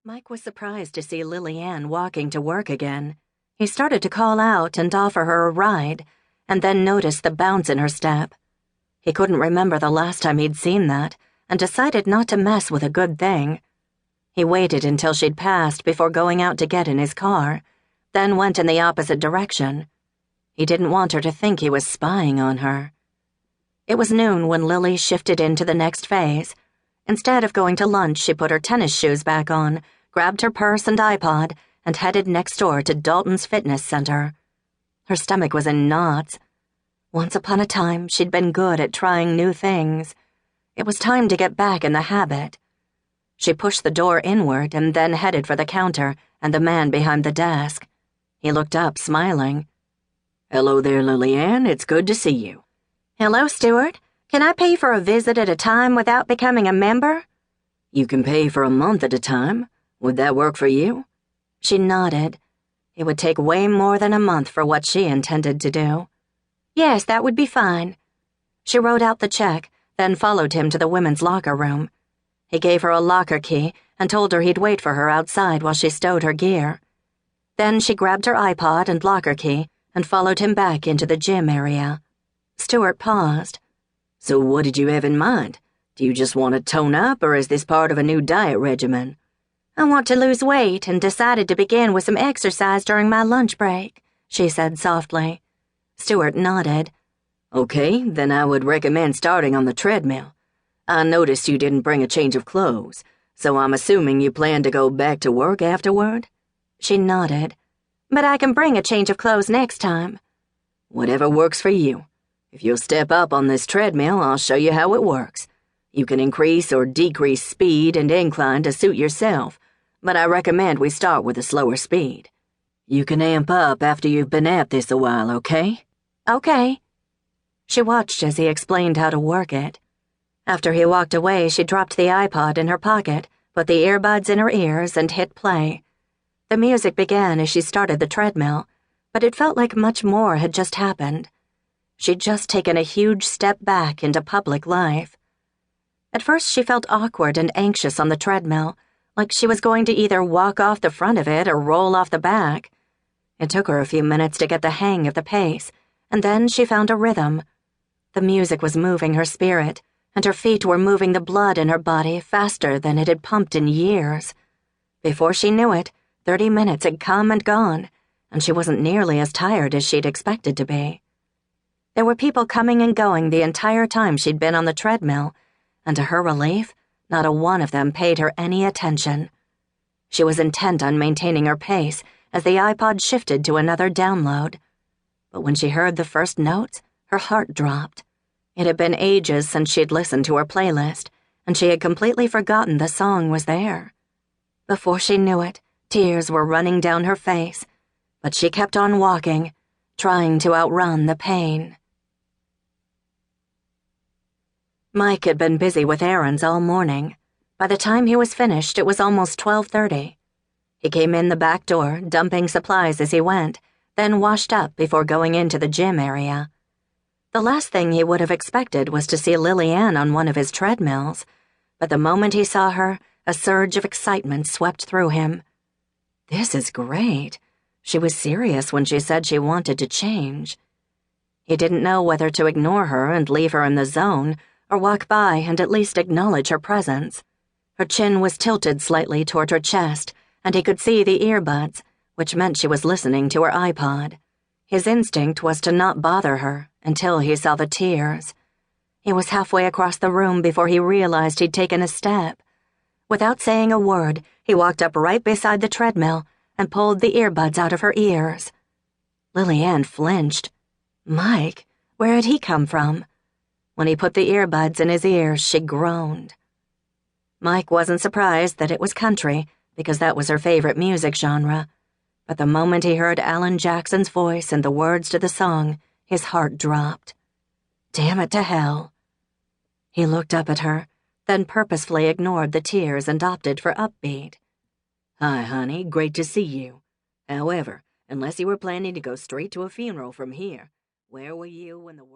Mike was surprised to see LilyAnn walking to work again. He started to call out and offer her a ride, and then noticed the bounce in her step. He couldn't remember the last time he'd seen that, and decided not to mess with a good thing. He waited until she'd passed before going out to get in his car, then went in the opposite direction. He didn't want her to think he was spying on her. It was noon when Lily shifted into the next phase. Instead of going to lunch, she put her tennis shoes back on, grabbed her purse and iPod, and headed next door to Dalton's fitness center. Her stomach was in knots. Once upon a time, she'd been good at trying new things. It was time to get back in the habit. She pushed the door inward and then headed for the counter and the man behind the desk. He looked up, smiling. "Hello there, LilyAnn. It's good to see you." "Hello, Stuart. Can I pay for a visit at a time without becoming a member?" "You can pay for a month at a time. Would that work for you?" She nodded. It would take way more than a month for what she intended to do. "Yes, that would be fine." She wrote out the check, then followed him to the women's locker room. He gave her a locker key and told her he'd wait for her outside while she stowed her gear. Then she grabbed her iPod and locker key and followed him back into the gym area. Stuart paused. "So what did you have in mind? Do you just want to tone up, or is this part of a new diet regimen?" "I want to lose weight and decided to begin with some exercise during my lunch break," she said softly. Stuart nodded. "Okay, then I would recommend starting on the treadmill. I noticed you didn't bring a change of clothes, so I'm assuming you plan to go back to work afterward?" She nodded. "But I can bring a change of clothes next time." "Whatever works for you. If you'll step up on this treadmill, I'll show you how it works. You can increase or decrease speed and incline to suit yourself, but I recommend we start with a slower speed. You can amp up after you've been at this a while, okay?" "Okay." She watched as he explained how to work it. After he walked away, she dropped the iPod in her pocket, put the earbuds in her ears, and hit play. The music began as she started the treadmill, but it felt like much more had just happened. She'd just taken a huge step back into public life. At first, she felt awkward and anxious on the treadmill, like she was going to either walk off the front of it or roll off the back. It took her a few minutes to get the hang of the pace, and then she found a rhythm. The music was moving her spirit, and her feet were moving the blood in her body faster than it had pumped in years. Before she knew it, 30 minutes had come and gone, and she wasn't nearly as tired as she'd expected to be. There were people coming and going the entire time she'd been on the treadmill, and to her relief, not a one of them paid her any attention. She was intent on maintaining her pace as the iPod shifted to another download. But when she heard the first notes, her heart dropped. It had been ages since she'd listened to her playlist, and she had completely forgotten the song was there. Before she knew it, tears were running down her face, but she kept on walking, trying to outrun the pain. Mike had been busy with errands all morning. By the time he was finished, it was almost 12:30. He came in the back door, dumping supplies as he went, then washed up before going into the gym area. The last thing he would have expected was to see LilyAnn on one of his treadmills, but the moment he saw her, a surge of excitement swept through him. This is great. She was serious when she said she wanted to change. He didn't know whether to ignore her and leave her in the zone, or walk by and at least acknowledge her presence. Her chin was tilted slightly toward her chest, and he could see the earbuds, which meant she was listening to her iPod. His instinct was to not bother her until he saw the tears. He was halfway across the room before he realized he'd taken a step. Without saying a word, he walked up right beside the treadmill and pulled the earbuds out of her ears. LilyAnn flinched. Mike, where had he come from? When he put the earbuds in his ears, she groaned. Mike wasn't surprised that it was country, because that was her favorite music genre. But the moment he heard Alan Jackson's voice and the words to the song, his heart dropped. Damn it to hell. He looked up at her, then purposefully ignored the tears and opted for upbeat. "Hi, honey, great to see you. However, unless you were planning to go straight to a funeral from here, where were you when the world..."